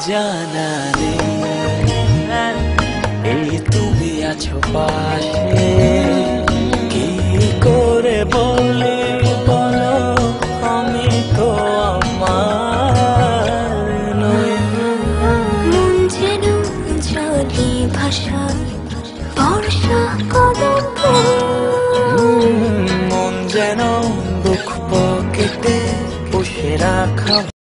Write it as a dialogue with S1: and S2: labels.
S1: জানা নেই এই তুমি আছো পাশে কি করে বলি বলো আমি তো আমার নই
S2: মন যেন জলে ভাষায় বর্ষা কদমে
S1: মন যেন বুক পকেটে পুষে রাখা